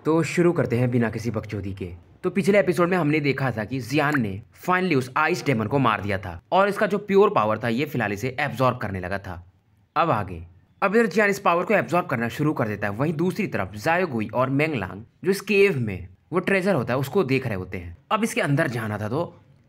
तो शुरू करते हैं बिना किसी बकचोदी के। तो पिछले एपिसोड में हमने देखा था कि जियान ने फाइनली उस आइस डेमन को मार दिया था और इसका जो प्योर पावर था ये फिलहाल इसे एब्जॉर्ब करने लगा था। अब आगे अब इधर जियान इस पावर को एब्जॉर्ब करना शुरू कर देता है, वहीं दूसरी तरफ ज़ायोगुई और मेंगलांग जो इस केव में वो ट्रेजर होता है उसको देख रहे होते हैं। अब इसके अंदर जाना था तो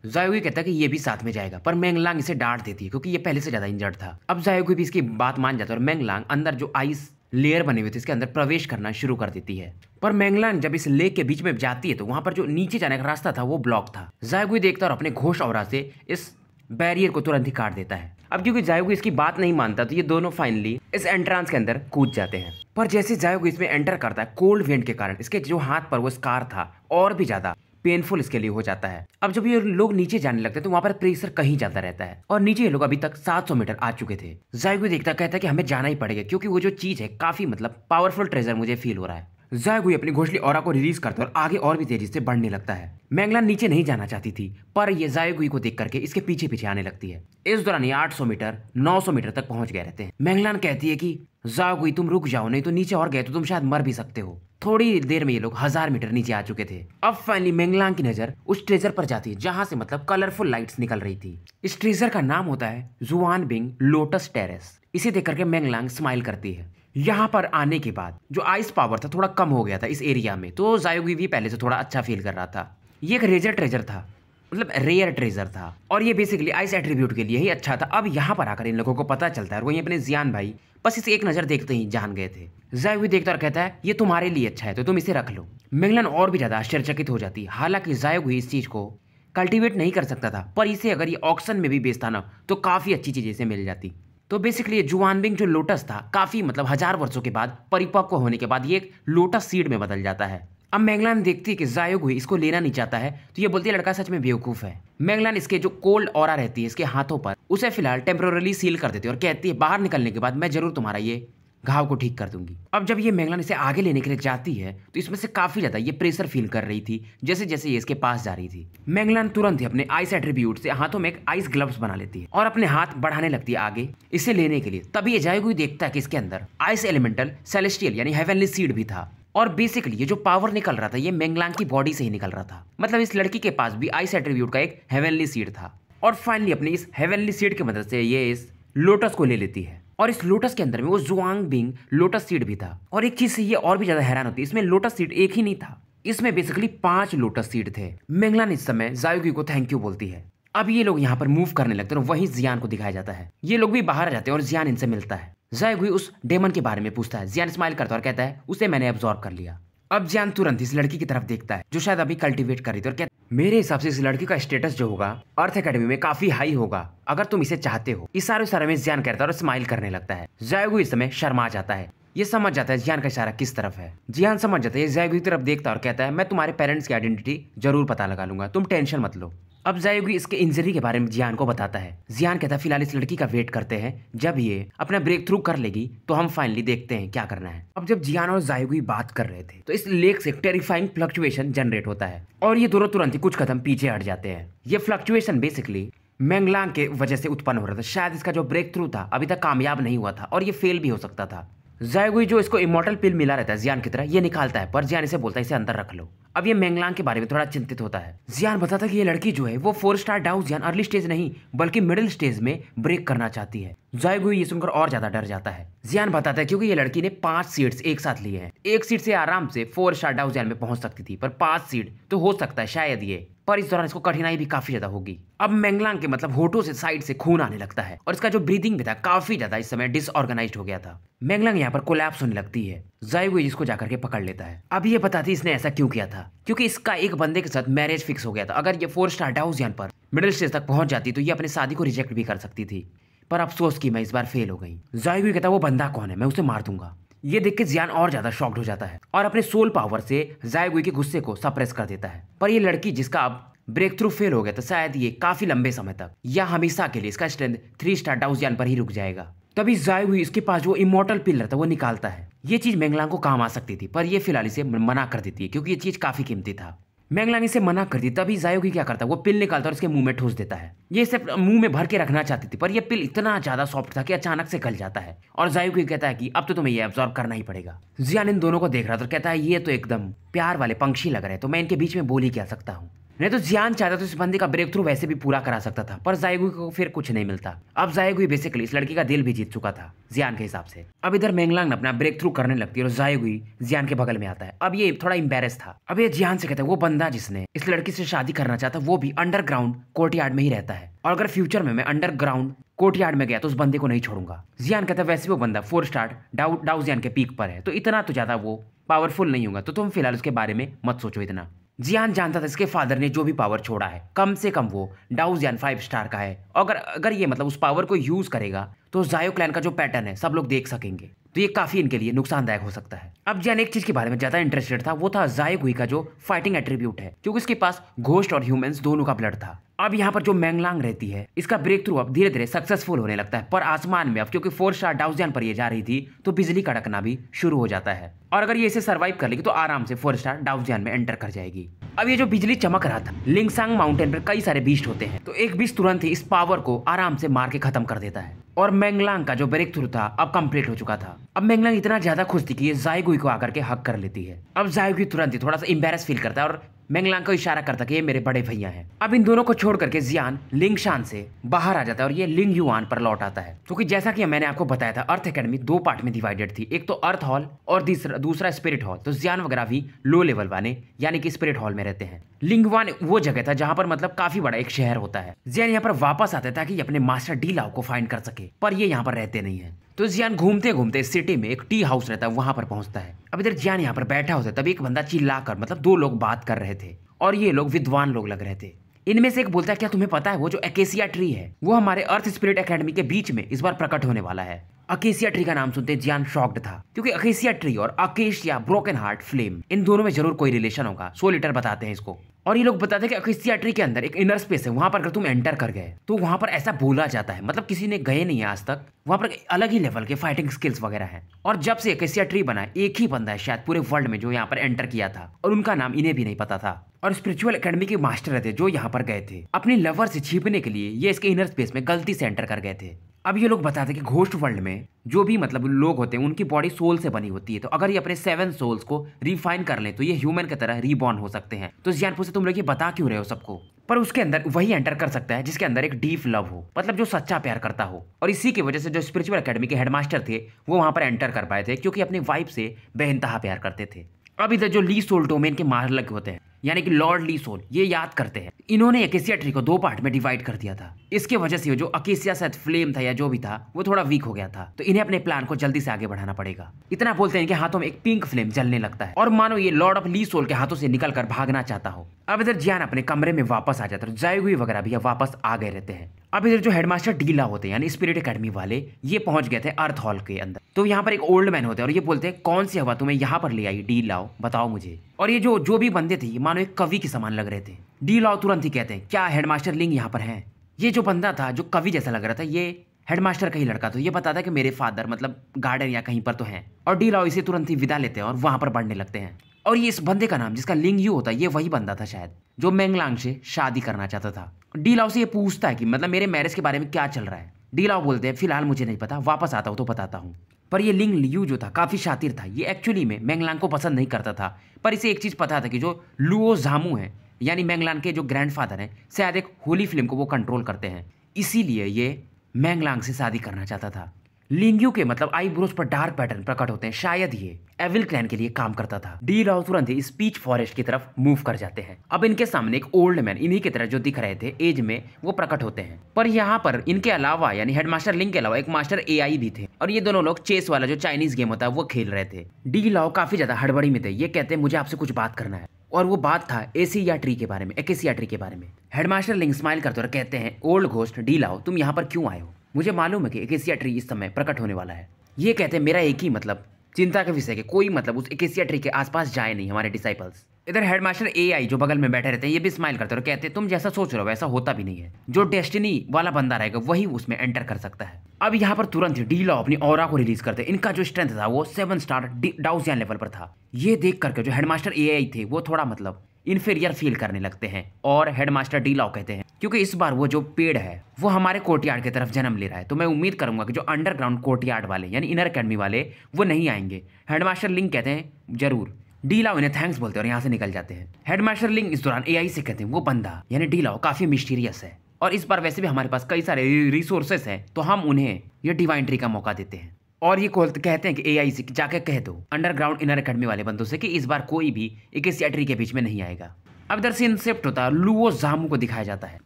ज़ायोगुई कहता है कि ये भी साथ में जाएगा, पर मेंगलांग इसे डांट देती है क्योंकि ये पहले से ज़्यादा इंजर्ड था। अब ज़ायोगुई भी इसकी बात मान जाता है और मेंगलांग अंदर जो आइस लेयर बने हुए थे इसके अंदर प्रवेश करना शुरू कर देती है। पर मेंगलांग जब इस लेक के बीच में जाती है तो वहां पर जो नीचे जाने का रास्ता था वो ब्लॉक था। ज़ायोगुई देखता और अपने घोष औरा से इस बैरियर को तुरंत ही काट देता है। अब क्योंकि ज़ायोगुई इसकी बात नहीं मानता तो ये दोनों फाइनली इस एंट्रांस के अंदर कूद जाते हैं। पर जैसे ज़ायोगुई इसमें एंटर करता है, कोल्ड विंड के कारण इसके जो हाथ पर वो स्कार था और भी ज्यादा पेनफुल इसके लिए हो जाता है। अब जब ये लोग नीचे जाने लगते हैं तो वहां पर प्रेशर कहीं जाता रहता है और नीचे ये लोग अभी तक 700 मीटर आ चुके थे। ज़ायोगुई देखता कहता है कि हमें जाना ही पड़ेगा क्योंकि वो जो चीज है काफी पावरफुल ट्रेजर मुझे फील हो रहा है। ज़ायोगुई अपनी घोंसली ऑरा को रिलीज करता है और आगे और भी तेजी से बढ़ने लगता है। मेंगलांग नीचे नहीं जाना चाहती थी पर ये ज़ायोगुई को देख करके इसके पीछे पीछे आने लगती है। इस दौरान ये 800 मीटर 900 मीटर तक पहुंच गए रहते हैं। मेंगलांग कहती है कि ज़ायोगुई तुम रुक जाओ, नहीं तो नीचे और गए तो तुम शायद मर भी सकते हो। थोड़ी देर में ये लोग 1000 मीटर नीचे आ चुके थे। अब फाइनली मेंगलांग की नजर उस ट्रेजर पर जाती है जहां से कलरफुल लाइट्स निकल रही थी। इस ट्रेजर का नाम होता है जुआनबिंग लोटस टेरेस। इसे देख करके मेंगलांग स्माइल करती है। यहाँ पर आने के बाद जो आइस पावर था थोड़ा कम हो गया था इस एरिया में, तो ज़ायोगुई भी पहले से थोड़ा अच्छा फील कर रहा था। ये एक रेजर ट्रेजर था, रेयर ट्रेजर था और ये बेसिकली आइस एट्रीब्यूट के लिए ही अच्छा था। अब यहाँ पर आकर इन लोगों को पता चलता है और वहीं अपने जियान भाई बस इसे एक नजर देखते ही जान गए थे। ज़ायोगुई देखता और कहता है ये तुम्हारे लिए अच्छा है तो तुम इसे रख लो। मेंगलांग और भी ज्यादा आश्चर्यचकित हो जाती। हालांकि ज़ायोगुई इस चीज को कल्टीवेट नहीं कर सकता था पर इसे अगर ये ऑक्शन में भी बेचता ना तो काफी अच्छी चीज इसे मिल जाती। तो बेसिकली ये जुआनबिंग जो लोटस था काफी 1000 वर्षों के बाद परिपक्व होने के बाद ये एक लोटस सीड में बदल जाता है। अब मेंगलांग देखती है कि ज़ायोगुई इसको लेना नहीं चाहता है तो ये बोलती है लड़का सच में बेवकूफ है। मेंगलांग इसके जो कोल्ड ऑरा रहती है इसके हाथों पर उसे फिलहाल टेम्पोररी सील कर देती है और कहती है बाहर निकलने के बाद मैं जरूर तुम्हारा ये घाव को ठीक कर दूंगी। अब जब ये मेंगलांग इसे आगे लेने के लिए जाती है तो इसमें से काफी ज्यादा ये प्रेशर फील कर रही थी जैसे जैसे ये इसके पास जा रही थी। मेंगलांग तुरंत ही अपने आइस एट्रीब्यूट से हाथों में एक आइस ग्लव्स बना लेती है और अपने हाथ बढ़ाने लगती है आगे इसे लेने के लिए। तभी ये ज़ायोगुई देखता है कि इसके अंदर आइस एलिमेंटल सेलेस्टियल यानी हेवनली सीड भी था और बेसिकली ये जो पावर निकल रहा था ये मेंगलांग की बॉडी से ही निकल रहा था। इस लड़की के पास भी आइस एट्रीब्यूट का एक हेवनली सीड था और फाइनली अपनी इस हेवनली सीड की मदद से ये इस लोटस को ले लेती है और इस लोटस के अंदर में वो जुआनबिंग लोटस सीड भी था। और एक चीज से ये और भी ज्यादा हैरान होती है, इसमें लोटस सीड एक ही नहीं था, इसमें बेसिकली 5 लोटस सीड थे। मेंगलांग इस समय ज़ायोगुई को थैंक यू बोलती है। अब ये लोग यहाँ पर मूव करने लगते हैं और वहीं जियान को दिखाया जाता है। ये लोग भी बाहर आ जाते हैं और जियान इनसे मिलता है। ज़ायोगुई उस डेमन के बारे में पूछता है। जियान स्माइल करता और कहता है उसे मैंने एब्जॉर्ब कर लिया। अब जियान तुरंत इस लड़की की तरफ देखता है जो शायद अभी कल्टीवेट कर रही थी और कहता है मेरे हिसाब से इस लड़की का स्टेटस जो होगा अर्थ एकेडमी में काफी हाई होगा अगर तुम इसे चाहते हो। इशारे में जियान कहता है और स्माइल करने लगता है। ज़ायोगुई इस समय शर्मा जाता है, ये समझ जाता है जियान का इशारा किस तरफ है। जियान समझ जाता है, ज़ायोगुई की तरफ देखता है और कहता है मैं तुम्हारे पेरेंट्स की आइडेंटिटी जरूर पता लगा लूंगा, तुम टेंशन मत लो। अब ज़ायोगुई इसके इंजरी के बारे में जियान को बताता है। जियान कहता है फिलहाल इस लड़की का वेट करते हैं, जब ये अपना ब्रेक थ्रू कर लेगी तो हम फाइनली देखते हैं क्या करना है। अब जब जियान और ज़ायोगुई बात कर रहे थे तो इस लेक से टेरिफाइंग फ्लक्चुएशन जनरेट होता है और ये दोनों तुरंत ही कुछ कदम पीछे हट जाते हैं। ये फ्लक्चुएशन बेसिकली मेंगलांग के वजह से उत्पन्न हो रहा था। शायद इसका जो ब्रेक थ्रू था अभी तक कामयाब नहीं हुआ था और ये फेल भी हो सकता था। ज़ायोगुई जो इसको इमॉर्टल पिल मिला रहता है जियान की तरह ये निकालता है पर जियान इसे बोलता है इसे अंदर रख लो। अब ये मेंगलांग के बारे में थोड़ा चिंतित होता है। जियान बताता है कि ये लड़की जो है वो 4 स्टार डाउ जियान अर्ली स्टेज नहीं बल्कि मिडिल स्टेज में ब्रेक करना चाहती है। ज़ायोगुई ये सुनकर और ज्यादा डर जाता है। जियान बताता है क्योंकि ये लड़की ने 5 सीड्स एक साथ लिए हैं, एक सीट से आराम से 4 स्टार डाउ जियान में पहुंच सकती थी पर 5 सीड तो हो सकता है शायद ये, पर इस दौरान इसको कठिनाई भी काफी ज्यादा होगी। अब मेंगलांग के होठों से साइड से खून आने लगता है और इसका जो ब्रीदिंग भी था काफी ज्यादा इस समय डिसऑर्गेनाइज्ड हो गया था। मेंगलांग यहाँ पर कोलैप्स होने लगती है। ज़ायोगुई इसको जाकर के पकड़ लेता है। अब ये बताती इसने ऐसा क्यों किया था, क्योंकि इसका एक बंदे के साथ मैरिज फिक्स हो गया था। अगर ये 4 स्टार डाउ जियान पर मिडिल स्टेज तक पहुंच जाती तो ये अपनी शादी को रिजेक्ट भी कर सकती थी, पर अफसोस की मैं इस बार फेल हो गई। ज़ायोगुई कहता वो बंदा कौन है, मैं उसे मार दूंगा। ये देख के जियान और ज्यादा शॉक्ड हो जाता है और अपने सोल पावर से ज़ायोगुई के गुस्से को सप्रेस कर देता है। पर ये लड़की जिसका अब ब्रेक थ्रू फेल हो गया था शायद ये काफी लंबे समय तक या हमेशा के लिए इसका स्ट्रेंथ 3 स्टार डाउ जियान पर ही रुक जाएगा। तभी ज़ायोगुई इसके पास जो इमॉर्टल पिल रहता है वो निकालता है। ये चीज मेंगलांग को काम आ सकती थी पर ये फिलहाल इसे मना कर देती है क्योंकि ये चीज काफी कीमती था। मैंगलांग इसे मना कर दी, तभी जायोगी क्या करता है, वो पिल निकालता है और इसके मुंह में ठूस देता है। ये इसे मुंह में भर के रखना चाहती थी, पर ये पिल इतना ज्यादा सॉफ्ट था कि अचानक से गल जाता है और जायोगी कहता है कि अब तो तुम्हें ये एब्जॉर्ब करना ही पड़ेगा। जियान इन दोनों को देख रहा था और कहता है ये तो एकदम प्यार वाले पंछी लग रहे हैं, तो मैं इनके बीच में बोल ही क्या सकता हूँ। नहीं तो जियान चाहता तो इस बंदे का ब्रेक थ्रू वैसे भी पूरा करा सकता था, पर जायोगी को फिर कुछ नहीं मिलता। अब जायोगी बेसिकली इस लड़की का दिल भी जीत चुका था जियान के हिसाब से। अब इधर मैंगलांग अपना ब्रेक थ्रू करने लगती है और जायोगी जियान के बगल में आता है। अब ये थोड़ा एम्बेरस था। अब ये जियान से कहता है वो बंदा जिसने इस लड़की से शादी करना चाहता वो भी अंडरग्राउंड कोर्टयार्ड में ही रहता है, और अगर फ्यूचर में मैं अंडरग्राउंड कोर्टयार्ड में गया तो उस बंदे को नहीं छोड़ूंगा। जियान कहता है वैसे वो बंदा 4 स्टार डाउ जियान के पीक पर है, तो इतना तो ज्यादा वो पावरफुल नहीं होगा, तो तुम फिलहाल उसके बारे में मत सोचो इतना। जियान जानता था इसके फादर ने जो भी पावर छोड़ा है कम से कम वो डाउ जियान 5 स्टार का है, और अगर ये मतलब उस पावर को यूज करेगा तो जायो क्लैन का जो पैटर्न है सब लोग देख सकेंगे, तो ये काफी इनके लिए नुकसानदायक हो सकता है। अब जियान एक चीज के बारे में ज्यादा इंटरेस्टेड था, वो था जायोगी का जो फाइटिंग एट्रीब्यूट है, क्योंकि इसके पास घोस्ट और ह्यूमंस दोनों का ब्लड था। अब यहाँ पर जो मैंगलांग रहती है इसका ब्रेक थ्रू अब धीरे धीरे सक्सेसफुल होने लगता है, पर आसमान में अब क्योंकि 4 स्टार डाउजियान पर ये जा रही थी तो बिजली कड़कना भी शुरू हो जाता है, और अगर ये इसे सर्वाइव कर लेगी तो आराम से 4 स्टार डाउजियान में एंटर कर जाएगी। अब ये जो बिजली चमक रहा था, लिंगसांग माउंटेन पर कई सारे बीस्ट होते हैं, तो एक बीस्ट तुरंत ही इस पावर को आराम से मार के खत्म कर देता है, और मैंगलांग का जो ब्रेक थ्रू था अब कंप्लीट हो चुका था। अब मैंगलांग इतना ज्यादा खुश थी कि ये जायोगी को आकर के हक कर लेती है। अब जायोगी तुरंत ही थोड़ा सा एम्बैरेस फील करता है और मैंगलांग को इशारा करता कि ये मेरे बड़े भैया हैं। अब इन दोनों को छोड़ करके जियान लिंगशान से बाहर आ जाता है और ये लिंग युआन पर लौट आता है, क्योंकि जैसा कि मैंने आपको बताया था अर्थ एकेडमी 2 पार्ट में डिवाइडेड थी, एक तो अर्थ हॉल और दूसरा स्पिरिट हॉल। तो जियान वगैरह भी लो लेवल वाले यानी कि स्पिरिट हॉल में रहते हैं। लिंगवान वो जगह था जहां पर मतलब काफी बड़ा एक शहर होता है। जियान यहाँ पर वापस आता है ताकि अपने मास्टर डी लाओ को फाइंड कर सके, पर ये यहाँ पर रहते नहीं है। तो जियान घूमते घूमते सिटी में एक टी हाउस रहता है, वहां पर पहुंचता है। अब इधर जियान यहाँ पर बैठा होता है, तभी एक बंदा चिल्लाकर मतलब 2 लोग बात कर रहे थे, और ये लोग विद्वान लोग लग रहे थे। इनमें से एक बोलता है क्या तुम्हें पता है वो जो अकेसिया ट्री है वो हमारे अर्थ स्पिरिट एकेडमी के बीच में इस बार प्रकट होने वाला है। अकेसिया ट्री का नाम सुनते जियान शॉक्ड था, क्योंकि अकेसिया ट्री और अकेशिया ब्रोकन हार्ट फ्लेम इन दोनों में जरूर कोई रिलेशन होगा। 100 लीटर बताते हैं इसको, और ये लोग बताते हैं कि अकेसिया ट्री के अंदर एक इनर स्पेस है, वहां पर अगर तुम एंटर कर गए तो वहां पर ऐसा बोला जाता है, मतलब किसी ने गए नहीं है आज तक, वहां पर अलग ही लेवल के फाइटिंग स्किल्स वगैरह हैं। और जब से अकेसिया ट्री बना एक ही बंदा है शायद पूरे वर्ल्ड में जो यहाँ पर एंटर किया था, और उनका नाम इन्हें भी नहीं पता था। और स्पिरिचुअल एकेडमी के मास्टर थे जो यहाँ पर गए थे अपनी लवर से छिपने के लिए, ये इसके इनर स्पेस में गलती से एंटर कर गए थे। अब ये लोग बताते हैं कि घोस्ट वर्ल्ड में जो भी मतलब लोग होते हैं उनकी बॉडी सोल से बनी होती है, तो अगर ये अपने 7 सोल्स को रिफाइन कर लें तो ये ह्यूमन की तरह रीबॉर्न हो सकते हैं। तो जियान पूछे तुम लोग ये बता क्यों रहे हो सबको, पर उसके अंदर वही एंटर कर सकता है जिसके अंदर एक डीप लव हो, मतलब जो सच्चा प्यार करता हो। और इसी की वजह से जो स्पिरिचुअल एकेडमी के हेडमास्टर थे वो वहां पर एंटर कर पाए थे, क्योंकि अपनी वाइफ से बेइंतहा प्यार करते थे। अब इधर जो ली सोल डोमेन के मालिक होते हैं यानी कि लॉर्ड ली सोल, ये याद करते हैं इन्होंने अकेसिया ट्री को 2 पार्ट में डिवाइड कर दिया था। इसके वजह से जो अकेसिया शायद फ्लेम था या जो भी था वो थोड़ा वीक हो गया था, तो इन्हें अपने प्लान को जल्दी से आगे बढ़ाना पड़ेगा। इतना बोलते हैं कि हाथों में एक पिंक फ्लेम जलने लगता है, और मानो ये लॉर्ड ऑफ ली सोल के हाथों से निकल कर भागना चाहता हो। अब इधर जियान अपने कमरे में वापस आ जाता है, जायोगी वगैरह भी वापस आ गए रहते हैं। अब इधर जो हेडमास्टर डीला होते हैं यानी स्पिरिट एकेडमी वाले, ये पहुंच गए थे अर्थ हॉल के अंदर। तो यहाँ पर एक ओल्ड मैन होते हैं और ये बोलते हैं कौन सी हवा तुम्हें यहाँ पर ले आई डी लाओ, बताओ मुझे। और ये जो भी बंदे थे मानो एक कवि के समान लग रहे थे। डी लाओ तुरंत ही कहते हैं क्या हेडमास्टर लिंग यहाँ पर हैं। ये जो बंदा था जो कवि जैसा लग रहा था ये हेडमास्टर का ही लड़का, तो ये बताता है कि मेरे फादर मतलब गार्डन या कहीं पर तो हैं। और डी लाओ इसे तुरंत ही विदा लेते हैं और वहां पर बढ़ने लगते हैं। और ये इस बंदे का नाम जिसका लिंग यू होता है ये वही बंदा था शायद जो मैंगलांग से शादी करना चाहता था। डी लाओ से ये पूछता है कि मतलब मेरे मैरिज के बारे में क्या चल रहा है। डी लाओ बोलते हैं फिलहाल मुझे नहीं पता, वापस आता हूँ तो बताता हूँ। पर ये लिंग लियू जो था काफी शातिर था, ये एक्चुअली में मैंगलांग को पसंद नहीं करता था, पर इसे एक चीज पता था कि जो लुओ झामू है यानी मैंगलांग के जो ग्रैंडफादर हैं शायद एक होली फ्लेम को वो कंट्रोल करते हैं, इसीलिए ये मैंगलांग से शादी करना चाहता था। लिंगयू के मतलब आईब्रोज पर डार्क पैटर्न प्रकट होते हैं, शायद ये एविल क्लैन के लिए काम करता था। डी लाओ तुरंत ही स्पीच फॉरेस्ट की तरफ मूव कर जाते हैं। अब इनके सामने एक ओल्ड मैन इन्हीं की तरह जो दिख रहे थे एज में वो प्रकट होते हैं, पर यहाँ पर इनके अलावा यानी हेडमास्टर लिंग के अलावा एक मास्टर एआई भी थे, और ये दोनों लोग चेस वाला जो चाइनीज गेम होता है वो खेल रहे थे। डी लाओ काफी ज्यादा हड़बड़ी में थे, ये कहते हैं मुझे आपसे कुछ बात करना है, और वो बात था एसिया ट्री के बारे में, एकेसिया ट्री के बारे में। हेडमास्टर लिंग स्माइल करते और कहते हैं ओल्ड घोस्ट डी लाओ तुम यहाँ पर क्यों आए हो, मुझे मालूम है कि एकेसिया ट्री इस समय प्रकट होने वाला है। ये कहते हैं मेरा एक ही मतलब चिंता के विषय के कोई मतलब उस एकेसिया ट्री के आसपास जाए नहीं हमारे डिसाइपल्स। इधर हेडमास्टर एआई जो बगल में बैठे रहते हैं ये भी स्माइल करते और कहते हैं तुम जैसा सोच रहे हो वैसा होता भी नहीं है, जो डेस्टिनी वाला बंदा रहेगा वही उसमें एंटर कर सकता है। अब यहाँ पर तुरंत डी लाओ अपनी ऑरा को रिलीज करते हैं। इनका जो स्ट्रेंथ था वो 7 स्टार डाउजियान लेवल पर था। ये देख करके जो हेडमास्टर एआई थे वो थोड़ा मतलब इन्फीरियर फील करने लगते हैं और हेडमास्टर डी लाओ कहते हैं क्योंकि इस बार वो जो पेड़ है वो हमारे कोर्टयार्ड की तरफ जन्म ले रहा है, तो मैं उम्मीद करूंगा कि जो अंडरग्राउंड कोर्टयार्ड वाले यानी इनर अकेडमी वाले वो नहीं आएंगे। हेडमास्टर लिंग कहते हैं जरूर। डी लाओ इन्हें थैंक्स बोलते हैं और यहाँ से निकल जाते हैं। हेडमास्टर लिंग इस दौरान एआई से कहते हैं वो बंदा यानी डी लाओ काफी मिस्टीरियस है और इस बार वैसे भी हमारे पास कई सारे रिसोर्सेस हैं, तो हम उन्हें ये डिवाइन ट्री का मौका देते हैं और ये कहते हैं कि एआई से जाके कह दो अंडरग्राउंड इनर अकेडमी वाले बंदों से कि इस बार कोई भी एक ट्री के बीच में नहीं आएगा। अब इधर से इंसेप्ट होता है, लुओ जामू को दिखाया जाता है।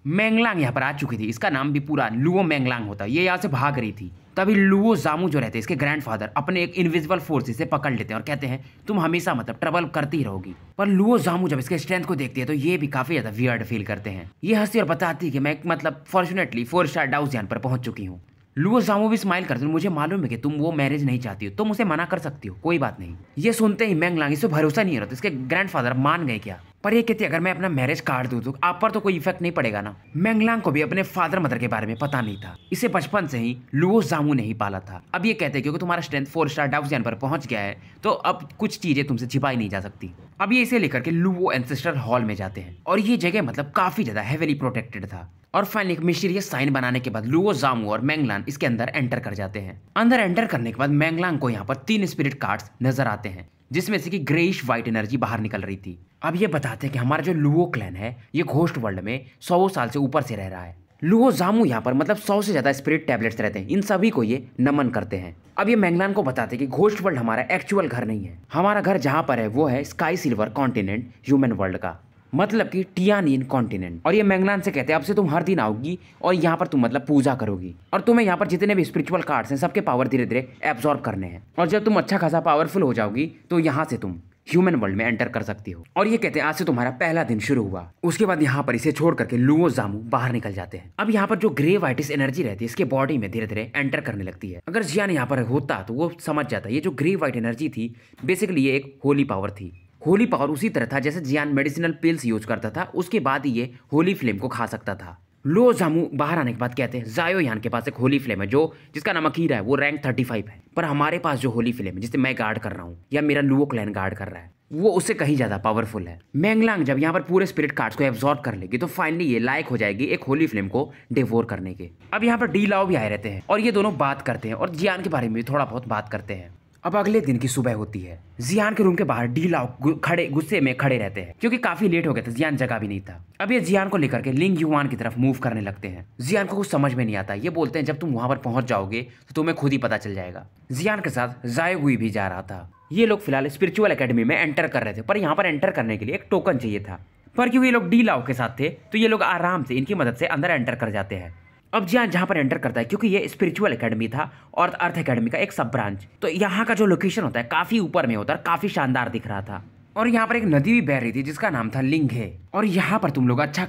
मैंगलांग यहाँ पर आ चुकी थी, इसका नाम भी पूरा लुओ मैंगलांग होता है। ये यहाँ से भाग रही थी, तभी लुओ जामू जो रहते हैं इसके ग्रैंडफादर अपने एक इनविजिबल फोर्स से पकड़ लेते हैं और कहते हैं तुम हमेशा मतलब ट्रबल करती रहोगी। पर लुओ जामू जब इसके स्ट्रेंथ को देखती है तो ये भी काफी ज्यादा वियर्ड फील करते हैं। ये हंसती और बताती है कि मैं मतलब फॉर्चुनेटली 4 स्टार डाउजियन पर पहुंच चुकी हूँ। लुओ जामू भी स्माइल करते हैं, मुझे मालूम है कि तुम वो मैरिज नहीं चाहती हो, तुम उसे मना कर सकती हो, कोई बात नहीं। ये सुनते ही मैंगलांग इसे भरोसा नहीं हो रहा, तो इसके ग्रैंडफादर मान गए क्या? पर ये कहती है अगर मैं अपना मैरिज काट दूं तो आप पर तो कोई इफेक्ट नहीं पड़ेगा ना। मैंगलांग को भी अपने फादर मदर के बारे में पता नहीं था, इसे बचपन से ही लुओ जामू ने ही पाला था। अब ये कहते हैं क्योंकि तुम्हारा स्ट्रेंथ 4 स्टार डाउजियन पर पहुंच गया है तो अब कुछ चीजें तुमसे छिपाई नहीं जा सकती। अब ये इसे लेकर के लुओ एंसेस्टर हॉल में जाते हैं और ये जगह मतलब काफी ज्यादा हेवीली प्रोटेक्टेड था। और फाइनली एक मिस्टीरियस साइन बनाने के बाद लुओ जामू और मैंगलांग इसके अंदर एंटर कर जाते हैं। अंदर एंटर करने के बाद मैंगलांग को यहाँ पर 3 स्पिरिट कार्ड्स नजर आते हैं जिसमें से कि ग्रेइश व्हाइट एनर्जी बाहर निकल रही थी। अब ये बताते हैं कि हमारा जो लुओ क्लैन है ये घोस्ट वर्ल्ड में 100 साल से ऊपर से रह रहा है। लुओ जामू यहाँ पर मतलब 100 से ज्यादा स्पिरिट टैबलेट्स रहते हैं, इन सभी को ये नमन करते हैं। अब ये मैंगलांग को बताते हैं कि घोस्ट वर्ल्ड हमारा एक्चुअल घर नहीं है, हमारा घर जहाँ पर है वो है sky silver continent human world का, मतलब कि टियानिन कॉन्टिनेंट। और ये मैंगलांग से कहते हैं अब से तुम हर दिन आओगी और यहाँ पर तुम मतलब पूजा करोगी और तुम्हें यहाँ पर जितने भी स्पिरिचुअल कार्ड्स हैं सबके पावर धीरे धीरे एब्जॉर्ब करने हैं और जब तुम अच्छा खासा पावरफुल हो जाओगी तो यहाँ से तुम ह्यूमन वर्ल्ड में एंटर कर सकती हो। और ये कहते हैं आज से तुम्हारा पहला दिन शुरू हुआ। उसके बाद यहाँ पर इसे छोड़ करके लुओ जामू बाहर निकल जाते हैं। अब यहाँ पर जो ग्रे वाइटिस एनर्जी रहती है इसके बॉडी में धीरे धीरे एंटर करने लगती है। अगर जियान यहाँ पर होता तो वो समझ जाता ये जो ग्रे वाइट एनर्जी थी बेसिकली ये एक होली पावर थी। होली पावर उसी तरह था जैसे जियान मेडिसिनल पिल्स यूज करता था, उसके बाद ही ये होली फ्लेम को खा सकता था। लुओ जामू बाहर आने के बाद कहते हैं जायो यान के पास एक होली फ्लेम है जो जिसका नाम अकीरा है, वो रैंक 35 है, पर हमारे पास जो होली फ्लेम है जिसे मैं गार्ड कर रहा हूँ या मेरा लुओ क्लैन गार्ड कर रहा है वो उससे कहीं ज्यादा पावरफुल है। मैंगलांग जब यहाँ पर पूरे स्पिरिट कार्ड्स को एब्जॉर्ब कर लेगी तो फाइनली ये लायक हो जाएगी एक होली फ्लेम को डिवोर करने के। अब यहाँ पर डी लाओ भी आए रहते हैं और ये दोनों बात करते हैं और जियान के बारे में भी थोड़ा बहुत बात करते हैं। अब अगले दिन की सुबह होती है, जियान के रूम के बाहर डी लाओ खड़े गुस्से में खड़े रहते हैं क्योंकि काफी लेट हो गया था, जियान जगह भी नहीं था। अब ये जियान को लेकर के लिंग युआन की तरफ मूव करने लगते हैं। जियान को कुछ समझ में नहीं आता, ये बोलते हैं जब तुम वहां पर पहुंच जाओगे तो तुम्हें खुद ही पता चल जाएगा। जियान के साथ जायोगुई भी जा रहा था। ये लोग फिलहाल स्पिरिचुअल एकेडमी में एंटर कर रहे थे, पर यहाँ पर एंटर करने के लिए एक टोकन चाहिए था, पर क्योंकि ये लोग डी लाओ के साथ थे तो ये लोग आराम से इनकी मदद से अंदर एंटर कर जाते हैं। अब जियान जहाँ पर एंटर करता है क्योंकि ये स्पिरिचुअल एकेडमी था और अर्थ एकेडमी का एक सब ब्रांच, तो यहाँ का जो लोकेशन होता है काफी ऊपर में होता है, काफी शानदार दिख रहा था। और यहाँ पर एक नदी भी बह रही थी जिसका नाम था लिंगे। और यहाँ पर तुम लोग अच्छा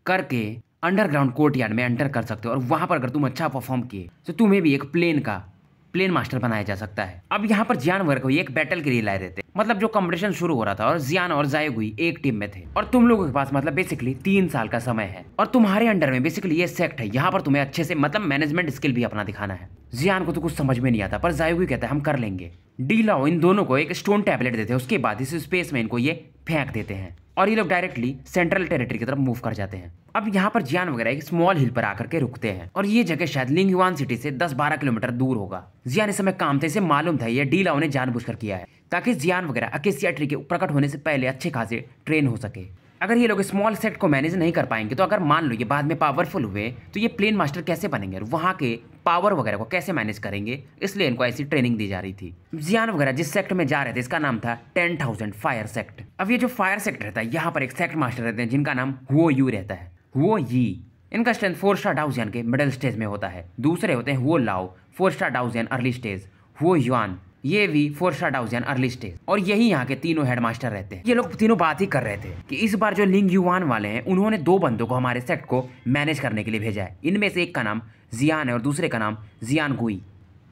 करके अंडरग्राउंड कोर्टयार्ड में एंटर कर सकते हो और वहां पर अगर तुम अच्छा परफॉर्म किए तो तुम्हें भी एक प्लेन मास्टर बनाया जा सकता है। अब यहाँ पर जियान वर्ग को एक बैटल के लिए लाए रहते, मतलब जो कंपटीशन शुरू हो रहा था और जियान और जायोगुई एक टीम में थे और तुम लोगों के पास मतलब बेसिकली 3 साल का समय है और तुम्हारे अंडर में बेसिकली ये सेक्ट है, यहाँ पर तुम्हें अच्छे से मतलब मैनेजमेंट स्किल भी अपना दिखाना है। जियान को तो कुछ समझ में नहीं आता पर जायोगुई कहता है हम कर लेंगे। डी लाओ इन दोनों को एक स्टोन टैबलेट देते हैं, उसके बाद इस स्पेस में इनको ये फेंक देते हैं और ये लोग डायरेक्टली सेंट्रल टेरिटरी की तरफ मूव कर जाते हैं। अब यहाँ पर जियान वगैरह एक स्मॉल हिल पर आकर के रुकते हैं और ये जगह शायद लिंगयुआन सिटी से 10-12 किलोमीटर दूर होगा। जियान इस समय काम थे, इसे मालूम था ये डी लाओ ने जानबूझकर किया है ताकि जियान वगैरह अकेसिया ट्री के प्रकट होने से पहले अच्छे खासे ट्रेन हो सके। अगर ये लोग स्मॉल सेक्ट को मैनेज नहीं कर पाएंगे तो अगर मान लो ये बाद में पावरफुल हुए तो ये प्लेन मास्टर कैसे बनेंगे और वहाँ के पावर वगैरह को कैसे मैनेज करेंगे, इसलिए इनको ऐसी ट्रेनिंग दी जा रही थी। जियान वगैरह जिस सेक्ट में जा रहे थे इसका नाम था 10,000 फायर सेक्ट। अब ये जो फायर सेक्ट रहता है यहाँ पर एक सेक्ट मास्टर रहते हैं जिनका नाम हुओ यू रहता है। हुओ यी इनका स्ट्रेंथ 4 स्टार डाउजियन के मिडिल स्टेज में होता है। दूसरे होते हैं हुओ लाओ 4 स्टार डाउजियन अर्ली स्टेज, हुओ युआन ये भी 4 स्टार डाउजियन अर्ली स्टेज, और यही यहाँ के तीनों हेडमास्टर रहते हैं। ये लोग तीनों बात ही कर रहे थे कि इस बार जो लिंग युआन वाले हैं उन्होंने 2 बंदों को हमारे सेक्ट को मैनेज करने के लिए भेजा है। इनमें से एक का नाम जियान है और दूसरे का नाम जियानगुई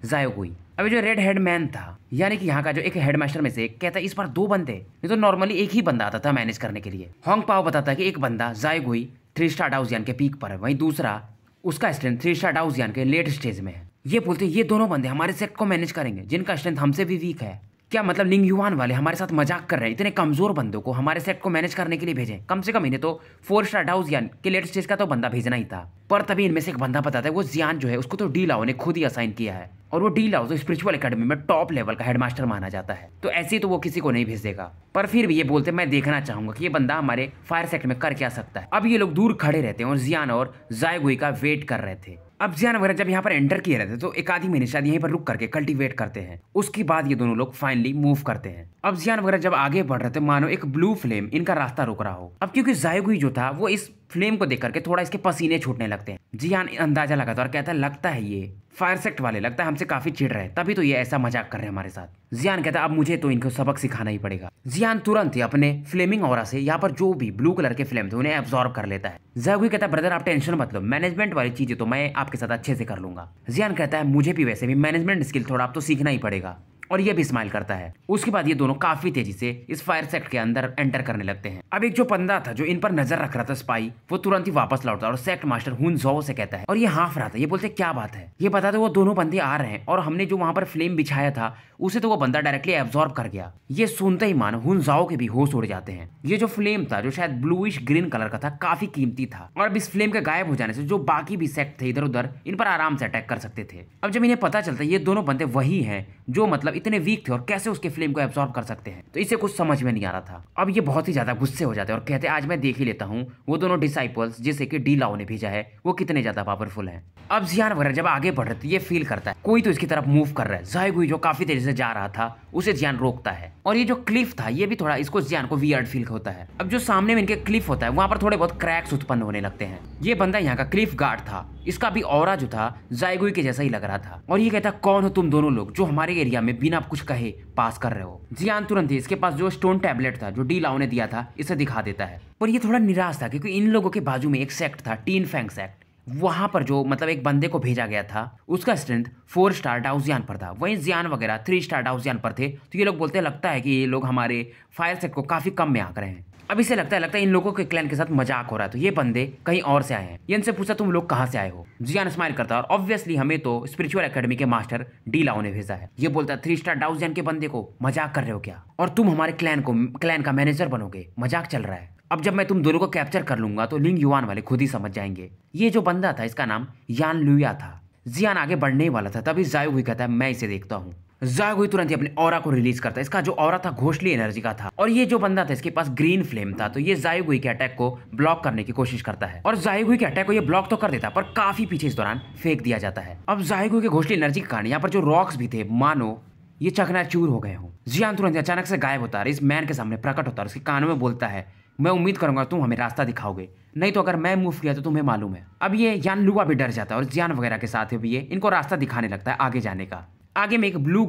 जायोगुई। अभी जो रेड हेड मैन था यानी कि यहाँ का जो एक हेडमास्टर में से कहता है इस बार 2 बंदे, ये तो नॉर्मली एक ही बंदा आता था मैनेज करने के लिए। होंग पाओ बताता है कि एक बंदा जायोगुई 3 स्टार डाउजियन के पीक पर है, वहीं दूसरा उसका स्ट्रेंथ 3 स्टार डाउजियन के लेट स्टेज में है। ये बोलते ये दोनों बंदे हमारे सेक्ट को मैनेज करेंगे जिनका स्ट्रेंथ हमसे भी वीक है। क्या मतलब लिंग युवान वाले हमारे साथ मजाक कर रहे हैं? इतने कमजोर बंदों को हमारे सेट को मैनेज करने के लिए भेजें? कम से कम इन्हें तो 4 स्टार डाउजियान के लेट स्टेज का तो बंदा भेजना ही था। पर तभी इनमें से एक बंदा बताता है वो जियान जो है उसको तो डी लाओ ने खुद ही असाइन किया है, और वो डी लाओ तो स्पिरिचुअल एकेडमी में टॉप लेवल का हेडमास्टर माना जाता है, तो ऐसे ही तो वो किसी को नहीं भेज देगा। पर फिर भी ये बोलते मैं देखना चाहूंगा कि ये बंदा हमारे फायर सेक्टर में कर क्या सकता है। अब ये लोग दूर खड़े रहते हैं और जियान और जायगुई का वेट कर रहे थे। अब जियान वगैरह जब यहाँ पर एंटर किए रहते तो एक आधी महीने शायद यहीं पर रुक करके कल्टीवेट करते हैं। उसके बाद ये दोनों लोग फाइनली मूव करते हैं। अब जियान वगैरह जब आगे बढ़ रहे थे मानो एक ब्लू फ्लेम इनका रास्ता रोक रहा हो। अब क्योंकि जायगुई जो था वो इस फ्लेम को देख करके थोड़ा इसके पसीने छूटने लगते हैं। जियान अंदाजा लगाता है और कहता है लगता है ये फायर सेक्ट वाले लगता है हमसे काफी चिढ़ रहे हैं, तभी तो ये ऐसा मजाक कर रहे हैं हमारे साथ। जियान कहता है अब मुझे तो इनको सबक सिखाना ही पड़ेगा। जियान तुरंत ही अपने फ्लेमिंग ऑरा से यहाँ पर जो भी ब्लू कलर के फ्लेम थे उन्हें एब्जॉर्ब कर लेता है। जायगुई कहता है ब्रदर आप टेंशन मत लो, मैनेजमेंट वाली चीजें तो मैं आपके साथ अच्छे से कर लूंगा। जियान कहता है मुझे भी वैसे भी मैनेजमेंट स्किल थोड़ा आप तो सीखना ही पड़ेगा, और ये भी स्माइल करता है। उसके बाद ये दोनों काफी तेजी से इस फायर सेक्ट के अंदर एंटर करने लगते हैं। अब एक जो बंदा था जो इन पर नजर रख रहा था स्पाई, वो तुरंत ही वापस लौटता है और सेक्ट मास्टर हुन ज़ो से कहता है, और ये हाफ रहा था। ये बोलते क्या बात है? ये बताते वो दोनों बंदे आ रहे हैं और हमने जो वहां पर फ्लेम बिछाया था उसे तो वो बंदा डायरेक्टली एब्जॉर्ब कर गया। ये सुनते ही मान हुन ज़ो के भी होश उड़ जाते हैं। ये जो फ्लेम था जो शायद ब्लूइश ग्रीन कलर का था काफी कीमती था, और अब इस फ्लेम के गायब हो जाने से जो बाकी भी सेक्ट थे इधर उधर इन पर आराम से अटैक कर सकते थे। अब जब इन्हें पता चलता है ये दोनों बंदे वही हैं जो मतलब इतने वीक थे और कैसे उसके फ्लेम को एब्जॉर्ब कर सकते हैं, तो इसे कुछ समझ में नहीं आ रहा था। अब ये बहुत ही ज्यादा गुस्से हो जाते हैं और कहते हैं आज मैं देख ही लेता हूँ वो दोनों डिसाइपल्स जिसे कि डी लाओ ने भेजा है वो कितने ज्यादा पावरफुल हैं। अब जियान वगैरह जब आगे बढ़ रहे थे ये फील करता है कोई तो इसकी तरफ मूव कर रहा है। जायगुई जो काफी तेजी से जा रहा था उसे जियान रोकता है, और ये जो क्लिफ था ये भी थोड़ा इसको जियान को वियर्ड फील होता है। अब जो सामने में इनके क्लिफ होता है वहां पर थोड़े बहुत क्रैक्स उत्पन्न होने लगते हैं। ये बंदा यहाँ का क्लिफ गार्ड था, इसका भी ऑरा जो था जायगुई के जैसा ही लग रहा था, और ये कहता कौन हो तुम दोनों लोग जो हमारे एरिया में बिना कुछ कहे पास कर रहे हो। जियान तुरंत ही इसके पास जो स्टोन टैबलेट था जो डी लाओ ने दिया था इसे दिखा देता है, पर ये थोड़ा निराश था क्योंकि इन लोगों के बाजू में एक सेक्ट था टीन फैंग सेक्ट। वहां पर जो मतलब एक बंदे को भेजा गया था उसका स्ट्रेंथ 4 स्टार डाउजियान पर था, वहीं जियान वगैरह 3 स्टार डाउजियान पर थे। तो ये लोग बोलते लगता है कि ये लोग हमारे फायर सेक्ट को काफी कम में आंक रहे हैं। अब इसे लगता है इन लोगों के क्लैन के साथ मजाक हो रहा है, तो ये बंदे कहीं और से आए हैं। ये इनसे पूछा तुम लोग कहाँ से आए हो? जियान स्माइल करता है और ऑब्वियसली हमें तो स्पिरिचुअल एकेडमी के मास्टर डी लाओ ने भेजा है। ये बोलता है 3 स्टार डाउजियान के बंदे को मजाक कर रहे हो क्या? और तुम हमारे क्लैन का मैनेजर बनोगे? मजाक चल रहा है। अब जब मैं तुम दोनों को कैप्चर कर लूंगा तो लिंग युआन वाले खुद ही समझ जाएंगे। ये जो बंदा था इसका नाम यान लुया था। जियान आगे बढ़ने ही वाला था तभी जायगुई कहता है मैं इसे देखता हूँ। जायगुई तुरंत ही अपने ऑरा को रिलीज करता है। इसका जो ऑरा था घोषली एनर्जी का था, और ये जो बंदा था इसके पास ग्रीन फ्लेम था, तो ये जायगुई के अटैक को ब्लॉक करने की कोशिश करता है, और जायगुई के अटैक को ये ब्लॉक तो कर देता है पर काफी पीछे इस दौरान फेंक दिया जाता है। अब जायगुई के घोषली एनर्जी के कारण यहाँ पर जो रॉक्स भी थे मानो ये चकनाचूर हो गए हों। जियान तुरंत अचानक से गायब होता है, इस मैन के सामने प्रकट होता है, उसके कानों में बोलता है मैं उम्मीद करूंगा तुम हमें रास्ता दिखाओगे, नहीं तो अगर मैं मूव किया तो तुम्हें मालूम है। अब ये यान लुआ भी डर जाता है और जियान वगैरह के साथ भी ये इनको रास्ता दिखाने लगता है आगे जाने का। आगे में एक ब्लू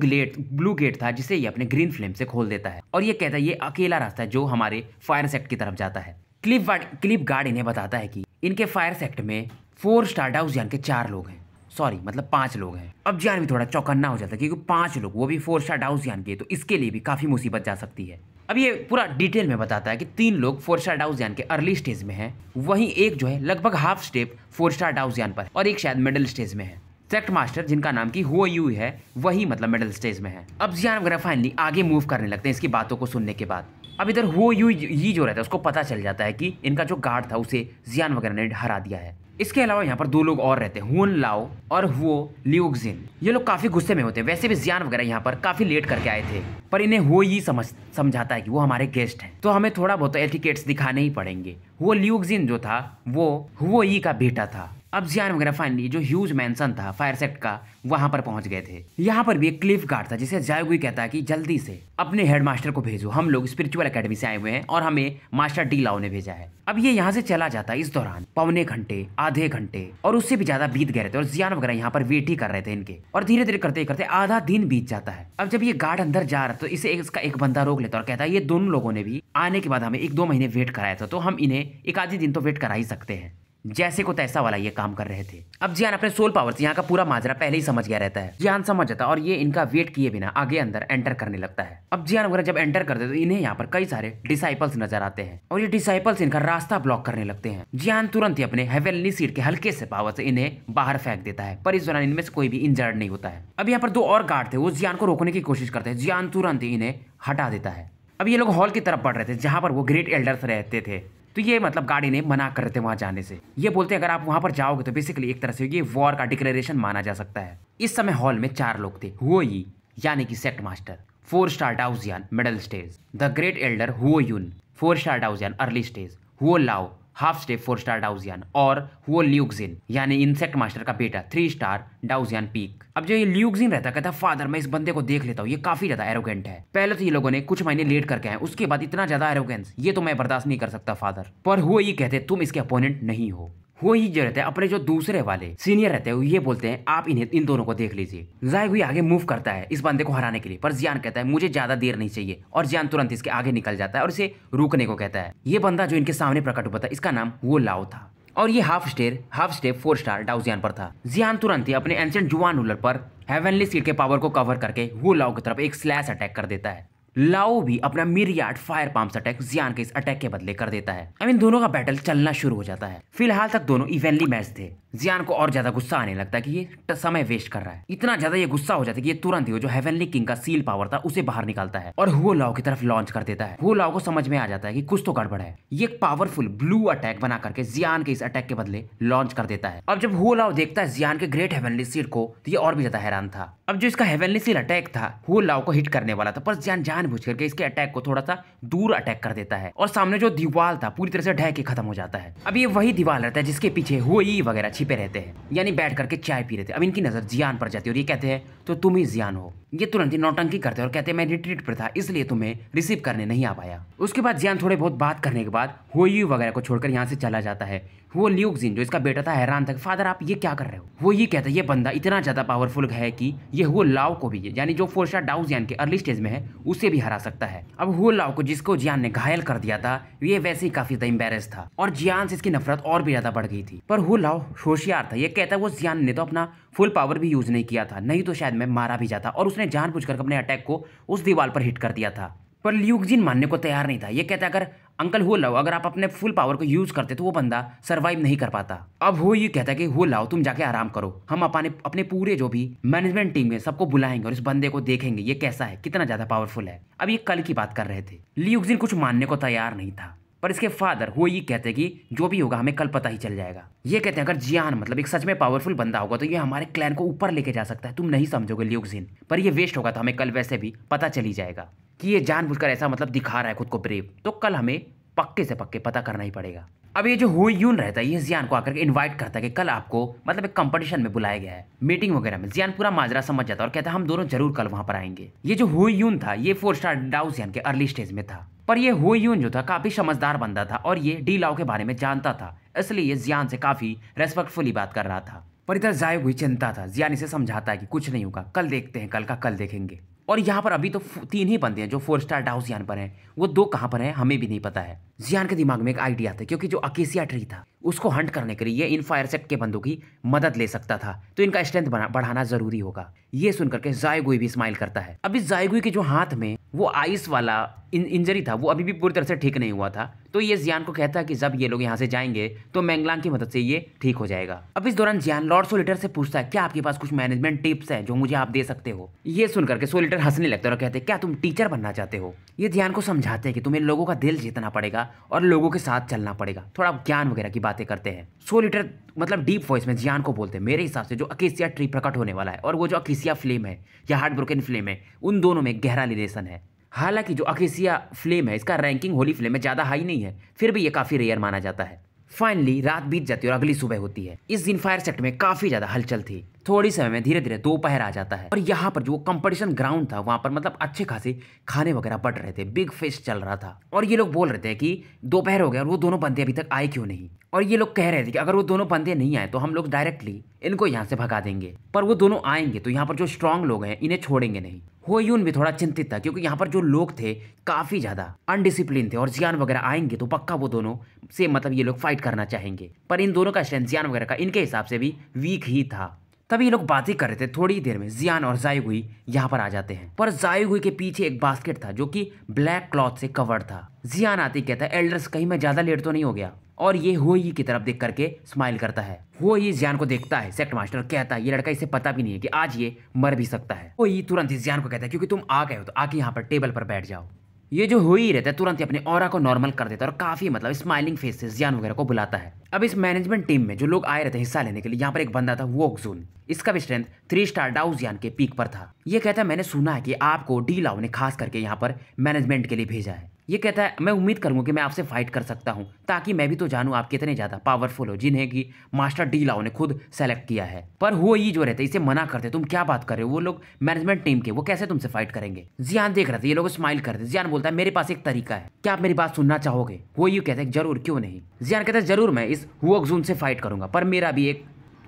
गेट था जिसे ये अपने ग्रीन फ्लेम से खोल देता है, और ये कहता है ये अकेला रास्ता है जो हमारे फायर सेक्ट की तरफ जाता है। क्लिफ गार्ड इन्हें बताता है कि इनके फायर सेक्ट में 4 स्टार डाउजियान के 4 लोग हैं, सॉरी मतलब 5 लोग हैं। अब जियान भी थोड़ा चौकन्ना हो जाता है क्योंकि 5 लोग वो भी 4 स्टार डाउजियान के, तो इसके लिए भी काफी मुसीबत जा सकती है। अब ये पूरा डिटेल में बताता है कि 3 लोग 4 स्टार डाउजियान के अर्ली स्टेज में हैं, वहीं एक जो है लगभग हाफ स्टेप 4 स्टार डाउजियान पर, और एक शायद मिडिल स्टेज में है। सेक्ट मास्टर जिनका नाम की हुआ यू है वही मतलब मिडिल स्टेज में है। अब जियान वगैरह फाइनली आगे मूव करने लगते हैं इसकी बातों को सुनने के बाद। अब इधर हुआ यू ही जो रहता है उसको पता चल जाता है कि इनका जो गार्ड था उसे जियान वगैरह ने हरा दिया है। इसके अलावा यहाँ पर 2 लोग और रहते हैं, हुन लाओ और हुओ लिउक्जिन। ये लोग काफी गुस्से में होते हैं। वैसे भी जियान वगैरह यहाँ पर काफी लेट करके आए थे, पर इन्हें हुओ ही समझाता है कि वो हमारे गेस्ट हैं, तो हमें थोड़ा बहुत एटिकेट्स दिखाने ही पड़ेंगे। हुओ लिउक्जिन जो था वो हुओ ही का बेटा था। अब जियान वगैरह फाइनली जो ह्यूज मैंसन था फायर सेक्ट का वहां पर पहुंच गए थे। यहाँ पर भी एक क्लिफ गार्ड था जिसे जायगुई कहता है कि जल्दी से अपने हेडमास्टर को भेजो, हम लोग स्पिरिचुअल एकेडमी से आए हुए हैं और हमें मास्टर डी लाओ ने भेजा है। अब ये यहाँ से चला जाता है। इस दौरान पौने घंटे, आधे घंटे और उससे भी ज्यादा बीत गए थे, और जियान वगैरह यहाँ पर वेट ही कर रहे थे इनके, और धीरे धीरे करते करते आधा दिन बीत जाता है। अब जब ये गार्ड अंदर जा रहा तो इसे इसका एक बंदा रोक लेता और कहता है ये दोनों लोगों ने भी आने के बाद हमें 1-2 महीने वेट कराया था, तो हम इन्हें 1 आधी दिन तो वेट करा ही सकते हैं। जैसे को तैसा वाला ये काम कर रहे थे। अब जियान अपने सोल पावर से यहाँ का पूरा माजरा पहले ही समझ गया रहता है। जियान समझ जाता है और ये इनका वेट किए बिना आगे अंदर एंटर करने लगता है। अब जियान वगैरह जब एंटर करते तो इन्हें यहाँ पर कई सारे डिसाइपल्स नजर आते हैं और ये डिसाइपल्स इनका रास्ता ब्लॉक करने लगते हैं। जियान तुरंत ही अपने हेवनली सीड के हल्के से पावर से इन्हें बाहर फेंक देता है, पर इस दौरान इनमें से कोई भी इंजर्ड नहीं होता है। अब यहाँ पर 2 और गार्ड थे, वो जियान को रोकने की कोशिश करते हैं। जियान तुरंत ही इन्हें हटा देता है। अब ये लोग हॉल की तरफ बढ़ रहे थे जहां पर वो ग्रेट एल्डर्स रहते थे, तो ये मतलब गाड़ी ने मना कर रहे थे वहां जाने से। ये बोलते हैं अगर आप वहां पर जाओगे तो बेसिकली एक तरह से ये वॉर का डिक्लेरेशन माना जा सकता है। इस समय हॉल में 4 लोग थे, हुओ यी यानी कि सेक्ट मास्टर, 4 स्टार डाउजियान middle stage, the great elder Huo Yun 4 star डाउजियान early stage, हुओ लाओ हाफ स्टेप 4 स्टार डाउजियान और हुओ ल्यूक्जिन यानी इंसेक्ट मास्टर का बेटा 3 स्टार डाउजियान पीक। अब जो ये ल्यूक्जिन रहता कहता फादर मैं इस बंदे को देख लेता हूँ, ये काफी ज्यादा एरोगेंट है। पहले तो ये लोगों ने कुछ महीने लेट करके आए, उसके बाद इतना ज्यादा एरोगेंस ये तो मैं बर्दाश्त नहीं कर सकता फादर। पर हुओ ये कहते तुम इसके अपोनेंट नहीं हो। वो ही जो रहते हैं अपने जो दूसरे वाले सीनियर रहते हैं ये बोलते हैं आप इन दोनों को देख लीजिए। जायगुई आगे मूव करता है इस बंदे को हराने के लिए, पर जियान कहता है मुझे ज्यादा देर नहीं चाहिए और जियान तुरंत इसके आगे निकल जाता है और इसे रुकने को कहता है। ये बंदा जो इनके सामने प्रकट हुआ था इसका नाम वो लाओ था और ये हाफ स्टेप 4 स्टार डाउजियान पर था। जियान तुरंत ही अपने एंशिएंट जुआन रूलर पर हेवनली सीड के पावर को कवर करके वो लाओ की तरफ एक स्लैश अटैक कर देता है। लाओ भी अपना मिरियाड फायर पाम्स अटैक जियान के इस अटैक के बदले कर देता है। इन दोनों का बैटल चलना शुरू हो जाता है। फिलहाल तक दोनों इवेंटली मैच थे। जियान को और ज्यादा गुस्सा आने लगता है कि ये समय वेस्ट कर रहा है। इतना ज्यादा ये गुस्सा हो जाता है कि ये तुरंत ही जो हेवनली किंग का सील पावर था उसे बाहर निकालता है और हुओ लाओ की तरफ लॉन्च कर देता है। हुओ लाओ को समझ में आ जाता है कि कुछ तो गड़बड़ है। ये एक पावरफुल ब्लू अटैक बना करके जियान के इस अटैक के बदले लॉन्च कर देता है। अब जब हुओ लाओ देखता है जियान के ग्रेट हेवनली सील को तो ये और भी ज्यादा हैरान था। अब जो इसका हेवनली सील अटैक था हुओ लाओ को हिट करने वाला था, पर जियान जानबूझ करके इसके अटैक को थोड़ा सा दूर अटैक कर देता है और सामने जो दीवार था पूरी तरह से ढह के खत्म हो जाता है। अब ये वही दीवार रहता है जिसके पीछे हुओ यी वगैरह छिपे रहते हैं, यानी बैठ करके चाय पी रहे थे। अब इनकी नजर जियान पर जाती है और ये कहते हैं तो तुम ही जियान हो। ये तुरंत ही नौटंकी करते हैं और कहते हैं मैं रिट्रीट पर था इसलिए तुम्हें रिसीव करने नहीं आ पाया। उसके बाद जियान थोड़े बहुत बात करने के बाद हुओ यी वगैरह को छोड़कर यहाँ से चला जाता है। वो ल्यूक्जिन जो इसका बेटा था हैरान था फादर आप ये क्या कर रहे हो। वो ये कहता है ये बंदा इतना ज्यादा पावरफुल है कि ये हुओ लाओ को भी यानी जो 4 स्टार डाउजियान के अर्ली स्टेज में है उसे भी हरा सकता है। अब हुओ लाओ को जिसको जियान ने घायल कर दिया था ये वैसे ही काफी ज्यादा एम्बेरस था और जियान से इसकी नफरत और भी ज्यादा बढ़ गई थी। पर हुओ लाओ होशियार था, ये कहता है वो जियान ने तो अपना फुल पावर भी यूज नहीं किया था, नहीं तो शायद मैं मारा भी जाता, और उसने जानबूझकर अपने अटैक को उस दीवार पर हिट कर दिया था। पर ल्यूक्जिन मानने को तैयार नहीं था। ये कहता है अगर अंकल हुओ लाओ अगर आप अपने फुल पावर को यूज करते तो वो बंदा सरवाइव नहीं कर पाता। अब वो ये कहता है कि हुओ लाओ तुम जाके आराम करो, हम अपने पूरे जो भी मैनेजमेंट टीम है सबको बुलाएंगे और इस बंदे को देखेंगे ये कैसा है, कितना ज्यादा पावरफुल है। अब ये कल की बात कर रहे थे। ल्यूक्जिन कुछ मानने को तैयार नहीं था, पर इसके फादर वो ये कहते हैं कि जो भी होगा हमें कल पता ही चल जाएगा। ये कहते हैं अगर जियान मतलब एक सच में पावरफुल बंदा होगा तो ये हमारे क्लैन को ऊपर लेके जा सकता है, तुम नहीं समझोगे ल्यूक्जिन, पर ये वेस्ट होगा तो हमें कल वैसे भी पता चल ही जाएगा कि ये जानबूझकर ऐसा मतलब दिखा रहा है खुद को ब्रेव, तो कल हमें पक्के से पक्के पता करना ही पड़ेगा। अब ये जो हुओ यून रहता है ये जियान को आकर के इनवाइट करता है कि कल आपको मतलब एक कंपटीशन में बुलाया गया है, मीटिंग वगैरह में। जियान पूरा माजरा समझ जाता है और कहता है हम दोनों जरूर कल वहां पर आएंगे। ये जो हुओ यून था ये 4 स्टार डाउजियान के अर्ली स्टेज में था, पर ये हुओ यून जो था काफी समझदार बंदा था और ये डी लाओ के बारे में जानता था, इसलिए ये जियान से काफी रेस्पेक्टफुली बात कर रहा था। पर इधर जायगुई चिंता था। जियान इसे समझाता है कि कुछ नहीं होगा, कल देखते हैं, कल का कल देखेंगे। और यहाँ पर अभी तो 3 ही बंदे हैं जो 4 स्टार डाउजियान पर हैं, वो 2 कहाँ पर हैं हमें भी नहीं पता है। जियान के दिमाग में एक आइडिया था क्योंकि जो अकेसिया ट्री था उसको हंट करने के लिए ये इन फायर सेक्ट के बंदों की मदद ले सकता था, तो इनका स्ट्रेंथ बढ़ाना जरूरी होगा। ये सुनकर के जायगुई भी स्माइल करता है। अभी जायगुई के जो हाथ में वो आइस वाला इंजरी था वो अभी भी पूरी तरह से ठीक नहीं हुआ था, तो ये जियान को कहता है कि जब ये लोग यहाँ से जाएंगे तो मैंगलांग की मदद से ये ठीक हो जाएगा। अब इस दौरान जियान लॉर्ड सोलिटर से पूछता है क्या आपके पास कुछ मैनेजमेंट टिप्स हैं जो मुझे आप दे सकते हो। ये सुनकर के सोलिटर हंसने लगता है और कहते हैं क्या तुम टीचर बनना चाहते हो। ये जियान को समझाते हैं कि तुम्हें लोगों का दिल जीतना पड़ेगा और लोगों के साथ चलना पड़ेगा, थोड़ा ज्ञान वगैरह की बातें करते हैं। सोलिटर मतलब डीप वॉइस में जियान को बोलते हैं मेरे हिसाब से जो अकेसिया ट्री प्रकट होने वाला है और वो जो अकेसिया फ्लेम है या हार्ट ब्रोकन फ्लेम है उन दोनों में गहरा रिलेशन है। हालांकि जो अकेसिया फ्लेम है इसका रैंकिंग होली फ्लेम में ज़्यादा हाई नहीं है, फिर भी ये काफ़ी रेयर माना जाता है। फाइनली रात बीत जाती है और अगली सुबह होती है। इस दिन फायर सेक्ट में काफ़ी ज़्यादा हलचल थी। थोड़ी समय में धीरे धीरे दोपहर आ जाता है और यहाँ पर जो कंपटीशन ग्राउंड था वहां पर मतलब अच्छे खासे खाने वगैरह बढ़ रहे थे, बिग फेस्ट चल रहा था और ये लोग बोल रहे थे कि दोपहर हो गया और वो दोनों बंदे अभी तक आए क्यों नहीं। और ये लोग कह रहे थे कि अगर वो दोनों बंदे नहीं आए तो हम लोग डायरेक्टली इनको यहाँ से भगा देंगे, पर वो दोनों आएंगे तो यहाँ पर जो स्ट्रांग लोग हैं इन्हें छोड़ेंगे नहीं। हो यून भी थोड़ा चिंतित था क्योंकि यहाँ पर जो लोग थे काफी ज्यादा अनडिसिप्लिन थे और जियान वगैरह आएंगे तो पक्का वो दोनों से मतलब ये लोग फाइट करना चाहेंगे, पर इन दोनों का स्ट्रेंथ जियान वगैरह का इनके हिसाब से भी वीक ही था। तभी ये लोग बातें कर रहे थे, थोड़ी देर में जियान और जायुगुई यहाँ पर आ जाते हैं, पर जायुगुई के पीछे एक बास्केट था जो कि ब्लैक क्लॉथ से कवर्ड था। जियान आते ही कहता है एल्डर्स कहीं मैं ज्यादा लेट तो नहीं हो गया, और ये होई की तरफ देख करके स्माइल करता है। होई जियान को देखता है, सेक्ट मास्टर कहता है ये लड़का इसे पता भी नहीं है कि आज ये मर भी सकता है। होई तुरंत ही जियान को कहता है क्योंकि तुम आ गए हो तो आके यहाँ पर टेबल पर बैठ जाओ। ये जो होई रहता है तुरंत ही अपने ऑरा को नॉर्मल कर देता है और काफी मतलब स्माइलिंग फेस से जियान वगैरह को बुलाता है। अब इस मैनेजमेंट टीम में जो लोग आए रहते हिस्सा लेने के लिए, यहाँ पर एक बंदा था वोकजुन, इसका भी स्ट्रेंथ 3 स्टार डाउ जियान के पीक पर था। ये कहता है मैंने सुना है कि आपको डी लाओ ने खास करके यहाँ पर मैनेजमेंट के लिए भेजा है। ये कहता है मैं उम्मीद करूंगा कि मैं आपसे फाइट कर सकता हूं ताकि मैं भी तो जानूं आप कितने ज्यादा पावरफुल हो, जिन्हें कि मास्टर डी लाओ ने खुद सेलेक्ट किया है। पर वो ही जो रहते इसे मना करते, तुम क्या बात कर रहे हो, वो लोग मैनेजमेंट टीम के, वो कैसे तुमसे फाइट करेंगे। जियान देख रहे थे, ये लोग स्माइल करते। जियान बोलता है मेरे पास एक तरीका है, क्या आप मेरी बात सुनना चाहोगे। वो ये कहते हैं जरूर, क्यों नहीं। जियान कहता है जरूर मैं इस वोकजुन से फाइट करूंगा, पर मेरा भी एक